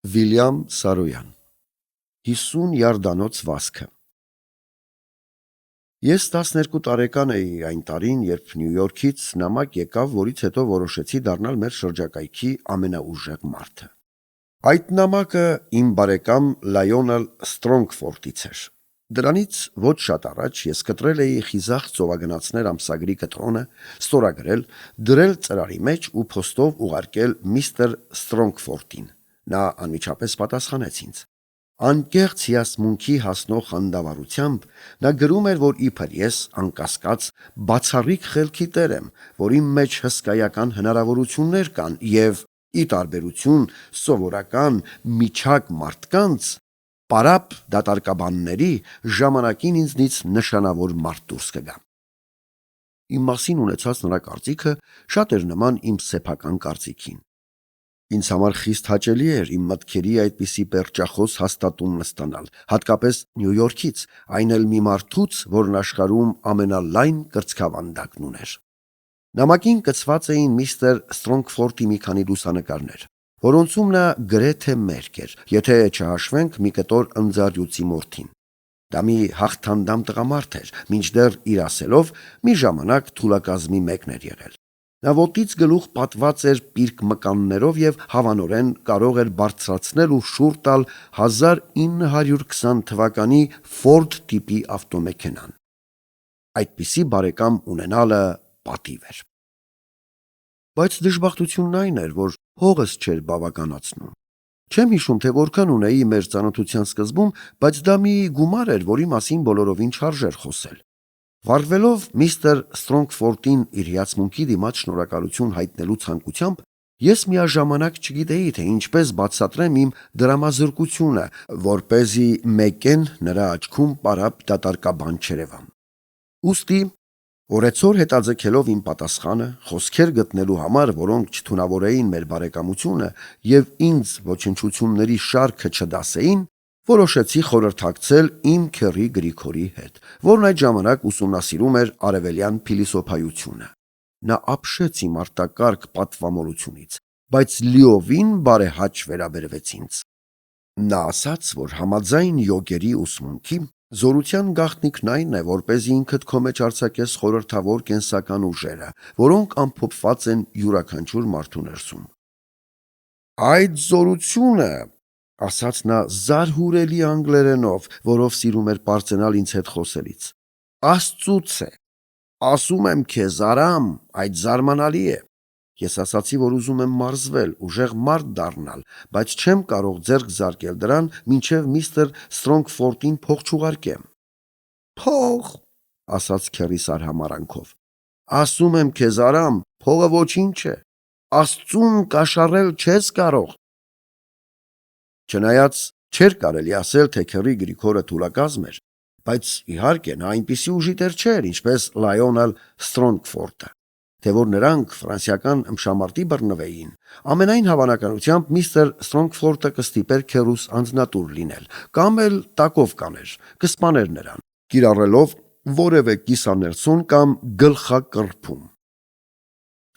Վիլյամ Սարոյան 50 յարդանոց վազքը Ես 12 տարեկան էի այն տարին, երբ Նյու Յորքից նամակ եկավ, որից հետո որոշեցի դառնալ մեր շրջակայքի ամենաուժեղ մարդը։ Այդ նամակը իմ բարեկամ Լայոնել Սթրոնգֆորդից էր։ Դրանից ոչ շատ առաջ ես կտրել էի խիզախ ծովագնացներ ամսագրի կտրոնը, ստորագրել, դրել ծրարի մեջ ու փոստով ուղարկել միստր Սթրոնգֆորդին։ Նա անմիջապես պատասխանեց ինձ։ Անկեղծ հիասմունքի հասնող խանդավառությամբ նա գրում էր, որ իբր ես անկասկած բացառիկ խելքի տեր եմ, որ իմ մեջ հսկայական հնարավորություններ կան եւ ի տարբերություն սովորական միջակ մարդկանց պարապ դատարկաբանների ժամանակին ինձնից նշանավոր մարդ դուրս կգա։ Իմ մասին ունեցած նրա կարծիքը շատ էր նման իմ սեփական կարծիքին։ Ինձ համար խիստ հաճելի էր իմ մտքերի այդպիսի պերճախոս հաստատումն ստանալ, հատկապես Նյու Յորքից, այն էլ մի մարդուց, որն աշխարհում ամենալայն կրծքավանդակն ուներ։ Նամակին կցված էին միստր Սթրոնգֆորդի մի քանի լուսանկարներ, որոնցում նա գրեթե մերկ էր, եթե չհաշվենք մի կտոր ընձառյուծի մորթին։ Դա մի հաղթանդամ տղամարդ էր, մինչդեռ իր ասելով մի ժամանակ թուլակազմի մեկն էր եղել։ Նա ոտից գլուխ պատված էր պիրկ մկաններով եւ հավանորեն կարող էր բարձրացնել ու շուռ տալ 1920 թվականի Ֆորդ տիպի ավտոմեքենան։ Այդպիսի բարեկամ ունենալը պատիվ էր։ Բայց դժբախտությունն այն էր, որ հողս չէր բավականացնում։ Չեմ հիշում, թե որքան ունեի մեր ծանոթության սկզբում, բայց դա մի գումար էր, որի մասին բոլորովին չարժեր խոսել։ Վարվելով միստր Սթրոնգֆորդին իր հիացմունքի դիմաց շնորհակալություն հայտնելու ցանկությամբ, ես միաժամանակ չգիտեի, թե ինչպես բացատրեմ իմ դրամազրկությունը, որպեսզի մեկեն նրա աչքում պարապ դատարկաբան չերևամ։ Ուստի օրեցօր հետաձգելով իմ պատասխանը, խոսքեր գտնելու համար, որոնք չթունավորեին մեր բարեկամությունը եւ ինձ ոչնչությունների շարքը չդասեին, որոշեցի խորհրդակցել իմ քեռի Գրիգորի հետ, որն այդ ժամանակ ուսումնասիրում էր արևելյան փիլիսոփայությունը։ Նա ապշեց իմ արտակարգ պատվամոլությունից, բայց լիովին բարեհաճ վերաբերվեց ինձ։ Նա ասաց, որ համաձայն յոգերի ուսմունքի զորության գաղտնիքն այն է, որպեսզի ինքդ քո մեջ արձակես խորհրդավոր կենսական ուժերը, որոնք ամփոփված են յուրաքանչյուր մարդու ներսում։ Այդ զորությունը, ասաց նա զարհուրելի անգլերենով, որով սիրում էր պարծենալ ինձ հետ խոսելից, Աստծուց է։ Ասում եմ քեզ, Արամ, այդ զարմանալի է։ Ես ասացի, որ ուզում եմ մարզվել, ուժեղ մարդ դառնալ, բայց չեմ կարող ձեռք զարկել դրան, մինչև միստր Սթրոնգֆորդին փող չուղարկեմ։ Փող, ասաց քեռիս արհամարանքով։ Ասում եմ քեզ, Արամ, փողը ոչինչ է։ Աստծուն կաշառել չես կարող։ Չնայած չէր կարելի ասել, թե քեռի Գրիգորը թուլակազմ էր, բայց իհարկե նա այնպիսի ուժի տեր չէր, ինչպես Լայոնել Սթրոնգֆորդը, թե որ նրանք ֆրանսիական ըմբշամարտի բռնվեին, ամենայն հավանականությամբ միստր Սթրոնգֆորդը կստիպեր քեռուս անձնատուր լինել, կամ էլ տակով կաներ, կսպաներ նրան, կիրառելով որևէ կիսաներսուն կամ գլխակռփում։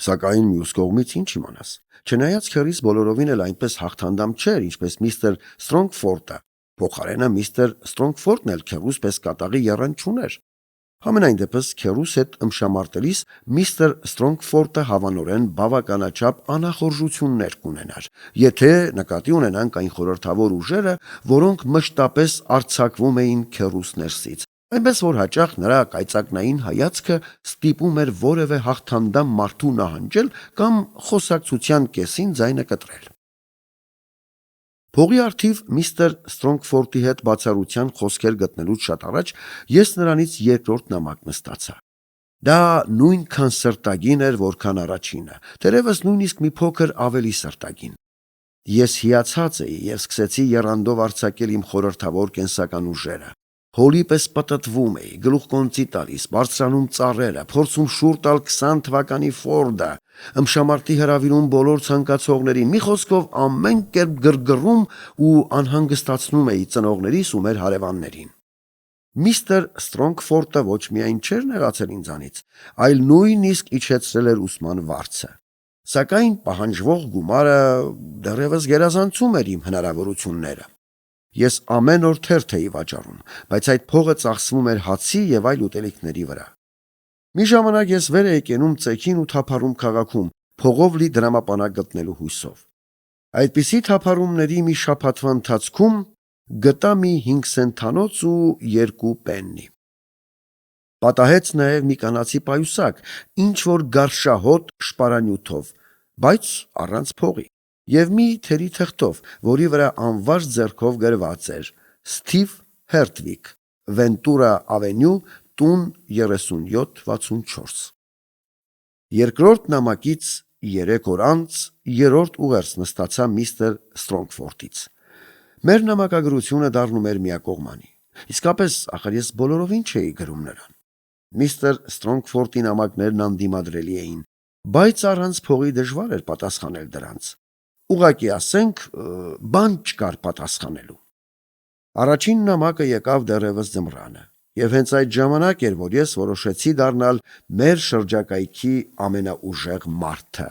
Սակայն մյուս կողմից ինչ իմանաս, չնայած քեռիս բոլորովին էլ այնպես հաղթանդամ չէր, ինչպես միստր Սթրոնգֆորդը, փոխարենը միստր Սթրոնգֆորդն էլ քեռուս պես կատաղի եռան չուներ։ Համենայն դեպս քեռուս հետ ըմբշամարտելիս միստր Սթրոնգֆորդը հավանորեն բավականաչափ անախորժություններ կունենար, եթե նկատի ունենանք այն խորհրդավոր ուժերը, որոնք մշտապես արձակվում էին քեռուս ներսից, այնպես որ հաճախ նրա կայծակնային հայացքը ստիպում էր որևէ հաղթանդամ մարդու նահանջել կամ խոսակցության կեսին ձայնը կտրել։ Փողի առթիվ միստր Սթրոնգֆորդի հետ բացառության խոսքեր գտնելուց շատ առաջ ես նրանից երկրորդ նամակն ստացա։ Դա նույնքան սրտագին էր, որքան առաջինը, թերևս նույնիսկ մի փոքր ավելի սրտագին։ Ես հիացած էի եւ սկսեցի եռանդով արձակել իմ խորհրդավոր կենսական ուժերը։ Հոլի պես պտտվում էի, գլուխկոնծի տալիս, բարձրանում ծառերը, փորձում շուռ տալ 20 թվականի Ֆորդը, ըմբշամարտի հրավիրում բոլոր ցանկացողներին, մի խոսքով ամեն կերպ գրգռում ու անհանգստացնում էի ծնողներիս ու մեր հարևաններին։ Միստր Սթրոնգֆորդը ոչ միայն չէր նեղացել ինձանից, այլ նույնիսկ իջեցրել էր ուսման վարձը։ Սակայն պահանջվող գումարը դեռևս գերազանցում էր իմ հնարավորությունները։ Ես ամեն օր թերթ էի վաճառում, բայց այդ փողը ծախսվում էր հացի եւ այլ ուտելիքների վրա։ Մի ժամանակ ես վեր էի կենում ծեքին ու թափառում քաղաքում, փողով լի դրամապանակ գտնելու հույսով։ Այդպիսի թափառումների մի շաբաթվա ընթացքում գտա մի 5 սենթանոց ու 2 պեննի։ Պատահեց նաև մի կանացի պայուսակ, ինչ որ գարշահոտ շպարանյութով, բայց առանց փողի, եւ մի թերի թղթով, որի վրա անվարժ ձեռքով գրված էր. Սթիվ Հերթվիգ, Վենտուրա ավենյու, տուն 3764։ Երկրորդ նամակից 3 օր անց երրորդ ուղերձ նստացա միստր Սթրոնգֆորթից։ Մեր նամակագրությունը դառնում էր միակողմանի։ Իսկապես, ախր ես բոլորովին չէի գրում նրան։ Միստր Սթրոնգֆորթի նամակներն անդիմադրելի էին, բայց առանց փողի դժվար էր պատասխանել դրանց։ Ուղղակի ասենք, բան չկար պատասխանելու։ Առաջին նամակը եկավ դեռևս ձմռանը, եւ հենց այդ ժամանակ էր, որ ես որոշեցի դառնալ մեր շրջակայքի ամենաուժեղ մարդը։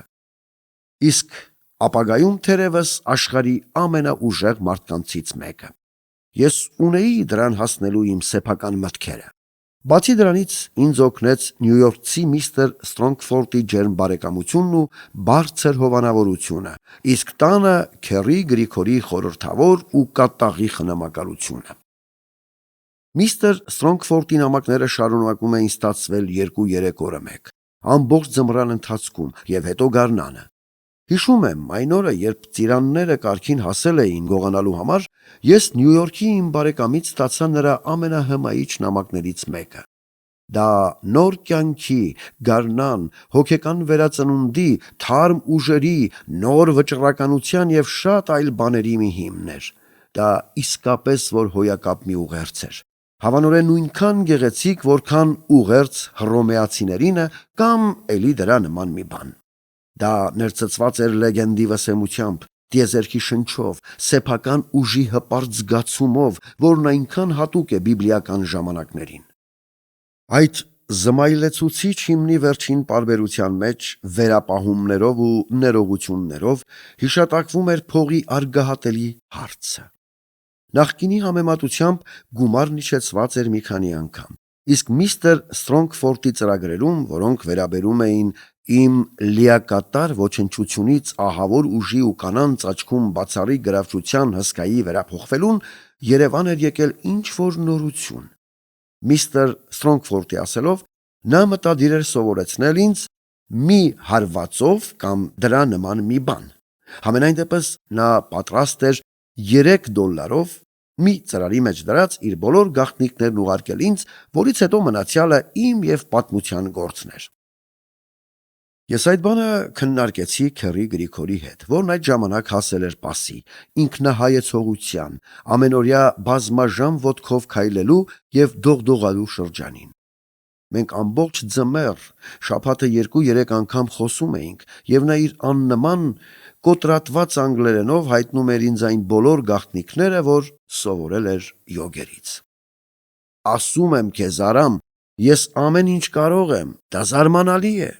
Իսկ ապագայում թերևս աշխարհի ամենաուժեղ մարդկանցից մեկը։ Ես ունեի դրան հասնելու իմ սեփական մտքերը։ Բացի դրանից ինձ օգնեց նյույորքցի միստր Սթրոնգֆորթի ջերմ բարեկամությունն ու բարձր հովանավորությունը, իսկ տանը Քերի Գրիգորի խորհրդավոր ու կատաղի խնամակալությունը։ Միստր Սթրոնգֆորթի նամակները շարունակում էին ստացվել 2-3 օրը մեկ, ամբողջ ձմռան ընթացքում եւ հետո գարնանը։ Հիշում եմ, այն օրը, երբ ծիրանները կարգին հասել էին գողանալու համար, ես Նյույորքի իմ բարեկամից ստացա նրա ամենահմայիչ նամակներից մեկը։ Դա նոր կյանքի, գարնան, հոգեկան վերածնունդի, թարմ ուժերի, նոր վճռականության եւ շատ այլ բաների մի հիմն էր։ Դա իսկապես որ հոյակապ մի ուղերձ էր։ Հավանորեն նույնքան գեղեցիկ, որքան ուղերձ հռոմեացիներինը կամ էլի դրա նման մի բան։ Դա ներծծված էր լեգենդի վսեմությամբ, տիեզերքի շնչով, սեփական ուժի հպարտ զգացումով, որն այնքան հատուկ է բիբլիական ժամանակներին։ Այդ զմայլեցուցիչ հիմնի վերջին պարբերության մեջ վերապահումներով ու ներողություններով հիշատակվում էր փողի արգահատելի հարցը։ Նախկինի համեմատությամբ գումարն իջեցված էր մի քանի անգամ, իսկ միստր Սթրոնգֆորթի ծրագրերում, որոնք վերաբերում էին իմ լիակատար ոչնչությունից ահավոր ուժի ու կանանց աչքում բացառիկ գրավչության հսկայի վերափոխվելուն, Երևան էր եկել ինչ-որ նորություն։ Միստր Սթրոնգֆորթի ասելով, նա մտադիր էր սովորեցնել ինձ մի հարվածով կամ դրա նման մի բան։ Համենայն դեպս նա պատրաստ էր $3 մի ծրարի մեջ դրած իր բոլոր գաղտնիքներն ուղարկել ինձ, որից հետո մնացյալը իմ եւ պատմության գործն էր։ Ես այդ բանը քննարկեցի Քերի Գրիգորի հետ, որն այդ ժամանակ հասել էր պասի, ինքնահայեցողության, ամենօրյա բազմաժամ ոտքով քայլելու եւ դողդողալու շրջանին։ Մենք ամբողջ ձմեռ, շաբաթը 2-3 անգամ խոսում էինք, եւ նա իր աննման կոտրատված անգլերենով հայտնում էր ինձ այն բոլոր գաղտնիքները, որ սովորել էր յոգերից։ Ասում եմ քեզ, Արամ, ես ամեն ինչ կարող եմ, դա զարմանալի է։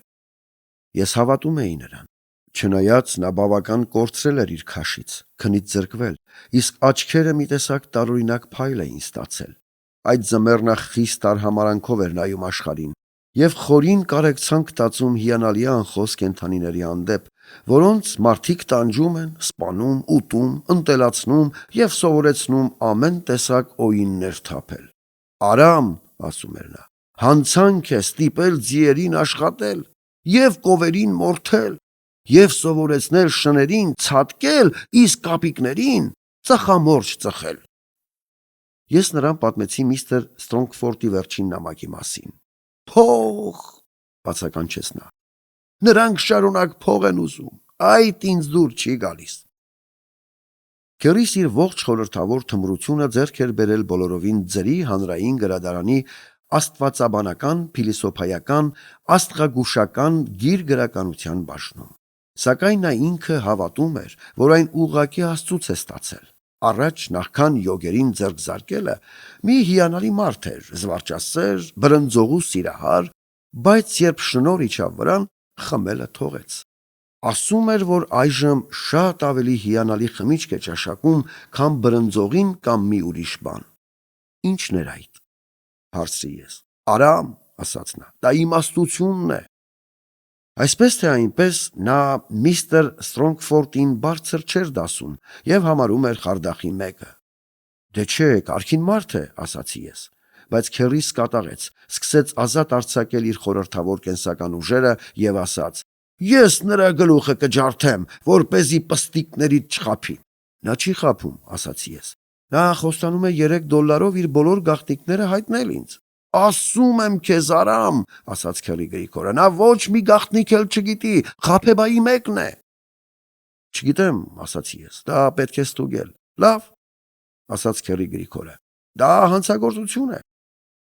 Ես հավատում էի նրան։ Չնայած նա բավական կորցրել էր իր քաշից, քնից զրկվել, իսկ աչքերը մի տեսակ տարօրինակ փայլ էին ստացել։ Այդ ձմեռ նա խիստ արհամարանքով էր նայում աշխարհին եւ խորին կարեկցանք տածում հիանալի անխոս կենդանիների հանդեպ, որոնց մարդիկ տանջում են, սպանում, ուտում, ընտելացնում եւ սովորեցնում ամեն տեսակ օիններ թափել։ Արամ, ասում էր նա, հանցանք է ստիպել ձիերին աշխատել եւ կովերին մորթել եւ սովորեցնել շներին ցատկել, իսկ կապիկներին ծխամորճ ծխել։ Ես նրան պատմեցի միստր Սթրոնգֆորթի վերջին նամակի մասին։ Փող, բացականչեց նա։ Նրանք շարունակ փող են ուզում, այդ ինձ դուր չի գալիս։ Քերիս իր ողջ խորհրդավոր թմրությունը ձեռք էր բերել բոլորովին ձրի հանրային գրադարանի աստվածաբանական, փիլիսոփայական, աստղագուշական գիր գրականության բաժնում։ Սակայն նա ինքը հավատում էր, որ այն ուղղակի Աստծուց է ստացել։ Առաջ նախքան յոգերին ձեռք զարկելը մի հիանալի մարդ էր, զվարճասեր, բրնձողու սիրահար, բայց երբ շնոր իջավ վրան, խմելը թողեց։ Ասում էր, որ այժմ շատ ավելի հիանալի խմիչք է ճաշակում, քան բրնձողին կամ մի ուրիշ բան։ Ինչն էր այդ, հարցրի ես։ Արամ, ասաց նա, դա իմաստությունն է։ Այսպես թե այնպես նա միստր Սթրոնգֆորդին բարձր չէր դասում եւ համարում էր խարդախի մեկը։ Դե չէ, կարքին մարդ է, ասացի ես, բայց Քերրիս կատաղեց, սկսեց ազատ արձակել իր խորհրդավոր կենսական ուժերը եւ ասաց. Ես նրա գլուխը կջարդեմ, որպեսզի պստիկներից չխափի։ Նա չի խափում, ասացի ես։ Նա խոստանում է $3 իր բոլոր գաղտնիքները հայտնել ինձ։ Ասում եմ քեզ, Արամ, ասաց Քերրի Գրիգորը, նա ոչ մի գաղտնիք էլ չգիտի, խափեբայի մեկն է։ Չգիտեմ, ասացի ես, դա պետք է ստուգել։ Լավ, ասաց Քերրի Գրիգորը, դա հանցագործություն է,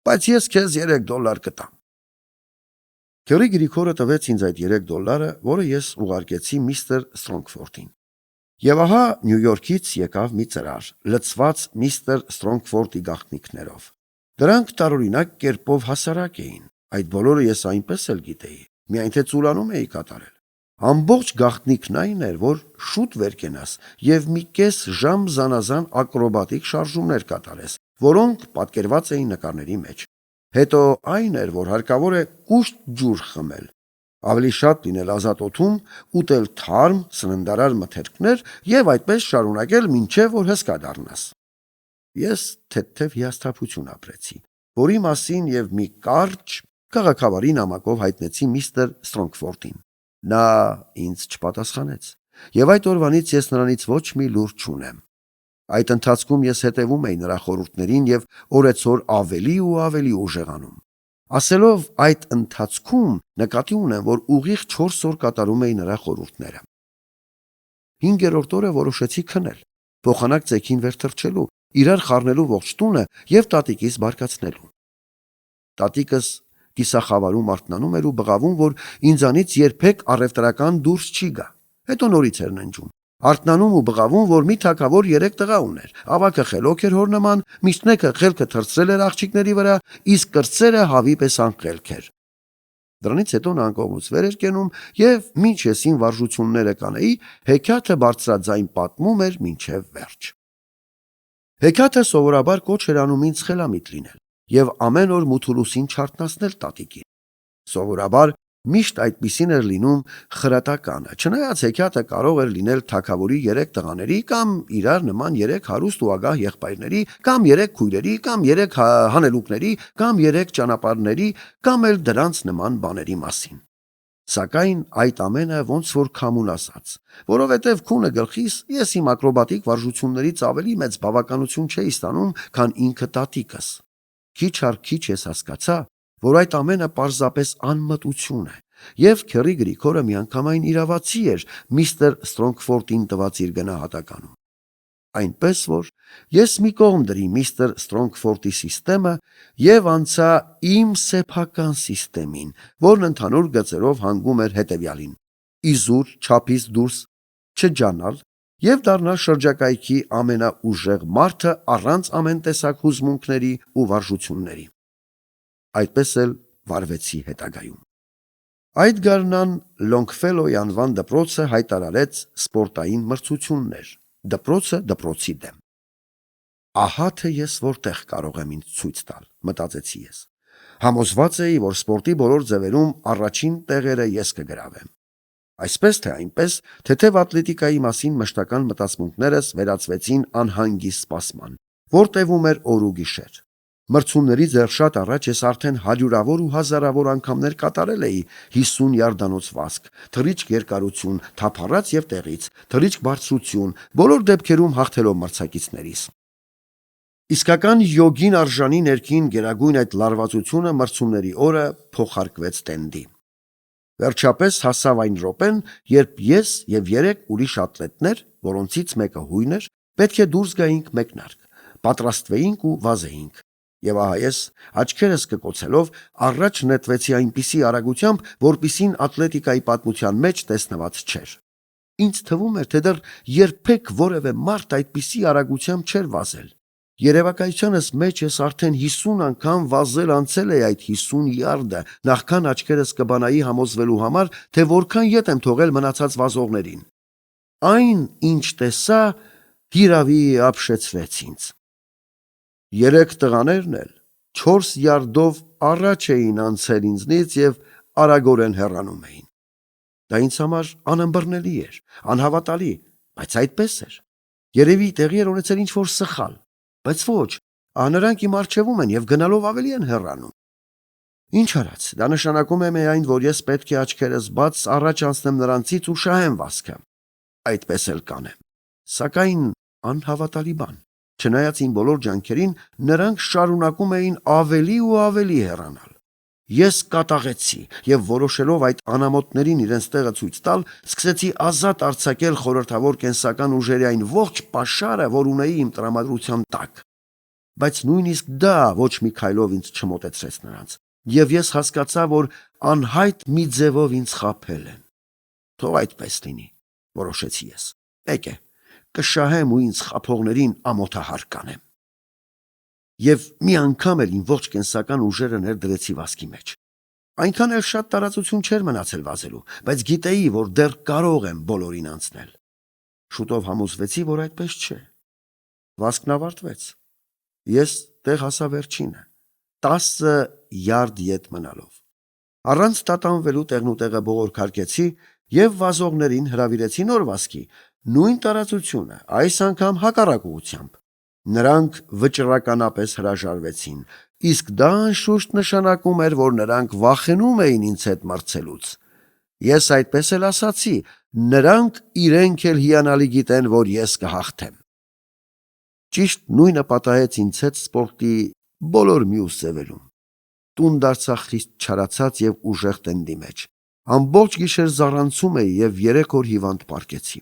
բայց ես քեզ $3 կտամ։ Քերրի Գրիգորը տվեց ինձ այդ $3, որը ես ուղարկեցի միստր Սթրոնգֆորդին։ Եվ ահա Նյու Յորքից եկավ մի ծրար, լցված միստր Սթրոնգֆորդի գաղտնիքներով։ Դրանք տարօրինակ կերպով հասարակ էին, այդ բոլորը ես այնպես էլ գիտեի, միայն թե ծուլանում էի կատարել։ Ամբողջ գաղտնիքն այն էր, որ շուտ վեր կենաս եւ մի կես ժամ զանազան ակրոբատիկ շարժումներ կատարես, որոնք պատկերված էին նկարների մեջ։ Հետո այն էր, որ հարկավոր է կուշտ ջուր խմել, ավելի շատ լինել ազատ օդում, ուտել թարմ, սննդարար մթերքներ եւ այդպես շարունակել մինչեւ որ հսկա դառնաս։ Ես թեթև հիասթափություն ապրեցի, որի մասին եւ մի կարճ քաղաքավարի նամակով հայտնեցի միստր Սթրոնգֆորդին։ Նա ինձ չպատասխանեց, եւ այդ օրվանից ես նրանից ոչ մի լուր չունեմ։ Այդ ընթացքում ես հետևում էի նրա խորհուրդներին եւ օրեցօր ավելի ու ավելի ուժեղանում։ Ասելով այդ ընթացքում նկատի ունեմ, որ ուղիղ 4 օր կատարում էի նրա խորհուրդները։ 5-րդ օրը որոշեցի քնել, փոխանակ ծեքին վեր թռչելու, իրար խառնելու ողջ տունը եւ տատիկիս բարկացնելու։ Տատիկս կիսախավարում արթնանում էր ու բղավում, որ ինձանից երբեք առևտրական դուրս չի գա։ Հետո նորից էր ննջում։ Արթնանում ու բղավում, որ մի թագավոր 3 տղա ուներ, ավակը խելոք էր հոր նման, միջնեկը խելքը թռցրել էր աղջիկների վրա, իսկ կրծերը հավի պես անխելք էր։ Դրանից հետո նա անկողնուց վեր էր կենում եւ մինչ ես ին վարժությունները կանեի, հեքիաթը բարձրաձայն պատմում էր մինչեւ վերջ։ Հեքիաթը սովորաբար կոչ էր անում ինձ խելամիտ լինել եւ ամեն օր մութուլուսին չարթնացնել տատիկին։ Սովորաբար միշտ այդպիսին էր լինում խրատականը, չնայած հեքիաթը կարող էր լինել թագավորի 3 տղաների կամ իրար նման 3 հարուստ ու ագահ եղբայրների, կամ 3 քույրերի, կամ 3 հանելուկների, կամ 3 ճանապարհների, կամ էլ դրանց նման բաների մասին։ Սակայն այդ ամենը ոնց որ քամուն ասած, որովհետև քունը գլխիս ես իմ ակրոբատիկ վարժություններից ավելի մեծ բավականություն չէի ստանում, քան ինքը տատիկս։ Քիչ առ քիչ ես հասկացա, որ այդ ամենը պարզապես անմտություն է, եւ Քերրի Գրիգորը միանգամայն իրավացի էր միստր Սթրոնգֆորդին տված իր գնահատականում։ Այնպես որ ես մի կողմ դրի միստր Սթրոնգֆորդի սիստեմը եւ անցա իմ սեփական սիստեմին, որն ընդհանուր գծերով հանգում էր հետեւյալին. իզուր չափից դուրս չջանալ եւ դառնալ շրջակայքի ամենաուժեղ մարդը առանց ամեն տեսակ հուզմունքների ու վարժությունների։ Այդպես էլ վարվեցի հետագայում։ Այդ գարնան Լոնգֆելոյի անվան դպրոցը հայտարարեց սպորտային մրցություններ, դպրոցը դպրոցի դեմ։ Ահա թե ես որտեղ կարող եմ ինձ ցույց տալ, մտածեցի ես։ Համոզված էի, որ սպորտի բոլոր ձևերում առաջին տեղերը ես կգրավեմ։ Այսպես թե այնպես, թեթև ատլետիկայի մասին մշտական մտածմունքներս վերածվեցին անհանգիստ սպասման, որ տևում էր օր ու գիշեր։ Մրցումներից դեռ շատ առաջ ես արդեն հարյուրավոր ու հազարավոր անգամներ կատարել էի 50 յարդանոց վազք, թռիչք երկարություն, թափառած եւ տեղից, թռիչք բարձրություն, բոլոր դեպքերում հաղթելով մրցակիցներիս։ Իսկական յոգին արժանի ներքին գերագույն այդ լարվածությունը մրցումների օրը փոխարկվեց տենդի։ Վերջապես հասավ այն րոպեն, երբ ես եւ 3 ուրիշ ատլետներ, որոնցից մեկը հույն էր, պետք է դուրս գայինք մեկնարկ, պատրաստվեինք ու վազեինք։ Եվ ահա ես, աչքերս կկոցելով, առաջ նետվեցի այնպիսի արագությամբ, որպիսին ատլետիկայի պատմության մեջ տեսնված չէր։ Ինձ թվում էր, թե դեռ երբեք որևէ մարդ այդպիսի արագությամբ չէր վազել։ Երևակայությանս մեջ ես արդեն 50 անգամ վազել անցել էի այդ 50 յարդը, նախքան աչքերս կբանայի համոզվելու համար, թե որքան ետ եմ թողել մնացած վազողներին։ Այն, ինչ տեսա, հիրավի ապշեցրեց ինձ։ 3 տղաներն էլ 4 յարդով առաջ էին անցել ինձնից և արագորեն հեռանում էին։ Դա ինձ համար անըմբռնելի էր, անհավատալի, բայց այդպես էր։ Երևի տեղի էր ունեցել ինչ-որ սխալ, բայց ոչ, նրանք իմ առջևում են և գնալով ավելի են հեռանում։ Ինչ արած, դա նշանակում է միայն, որ ես պետք է աչքերս բաց առաջ անցնեմ նրանցից ու շահեմ վազքը։ Այդպես էլ կանեմ։ Սակայն անհավատալի բան, չնայած իմ բոլոր ջանքերին, նրանք շարունակում էին ավելի ու ավելի հեռանալ։ Ես կատաղեցի և որոշելով այդ անամոթներին իրենց տեղը ցույց տալ, սկսեցի ազատ արձակել խորհրդավոր կենսական ուժերի այն ողջ պաշարը, որ ունեի իմ տրամադրության տակ։ Բայց նույնիսկ դա ոչ մի քայլով ինձ չմոտեցրեց նրանց, և ես հասկացա, որ անհայտ մի ձևով ինձ խաբել են։ Թող այդպես լինի, որոշեցի ես։ Եկե, կշահեմ ու ինձ խաբողներին ամոթահար կանեմ։ Եվ մի անգամ էլ իմ ողջ կենսական ուժերը ներդրեցի վազքի մեջ։ Այնքան էլ շատ տարածություն չէր մնացել վազելու, բայց գիտեի, որ դեռ կարող եմ բոլորին անցնել։ Շուտով համոզվեցի, որ այդպես չէ։ Վազքն ավարտվեց։ Ես տեղ հասա վերջինը, 10 յարդ ետ մնալով։ Առանց տատանվելու տեղնուտեղը բողոքարկեցի և վազողներին հրավիրեցի նոր վազքի, նույն տարածությունը, այս անգամ հակառակ ուղղությամբ։ Նրանք վճռականապես հրաժարվեցին, իսկ դա անշուշտ նշանակում էր, որ նրանք վախենում էին ինձ հետ մրցելուց։ Ես այդպես էլ ասացի, նրանք իրենք էլ հիանալի գիտեն, որ ես կհաղթեմ։ Ճիշտ նույնը պատահեց ինձ հետ սպորտի բոլոր մյուս ձևերում։ Տուն դարձա խիստ չարացած և ուժեղ տենդի մեջ։ Ամբողջ գիշեր զառանցում էի և 3 օր հիվանդ պառկեցի։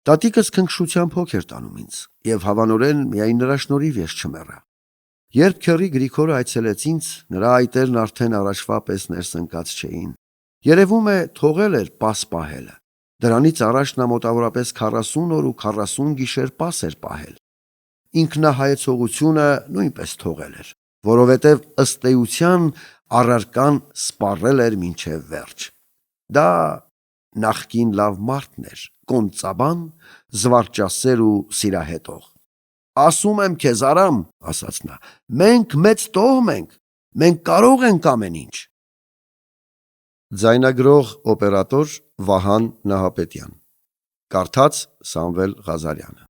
Տատիկս քնքշությամբ հոգ էր տանում ինձ, և հավանորեն միայն նրա շնորհիվ ես չմեռա։ Երբ քեռի Գրիգորը այցելեց ինձ, նրա այտերն արդեն առաջվա պես ներս ընկած չէին։ Երևում է թողել էր պաս պահելը։ Դրանից առաջ նա մոտավորապես 40 օր ու 40 գիշեր պաս էր պահել։ Ինքնահայեցողությունը նույնպես թողել էր, որովհետև ըստ էության առարկան սպառել էր մինչև վերջ։ Դա նախկին լավ մարդն էր, կոնծաբան, զվարճասեր ու սիրահետող։ «Ասում եմ քեզ, Արամ, – ասաց նա, – մենք մեծ տոհմ ենք, մենք կարող ենք ամեն ինչ»։ Ձայնագրող օպերատոր Վահան Նահապետյան, կարդաց Սամվել Ղազարյանը։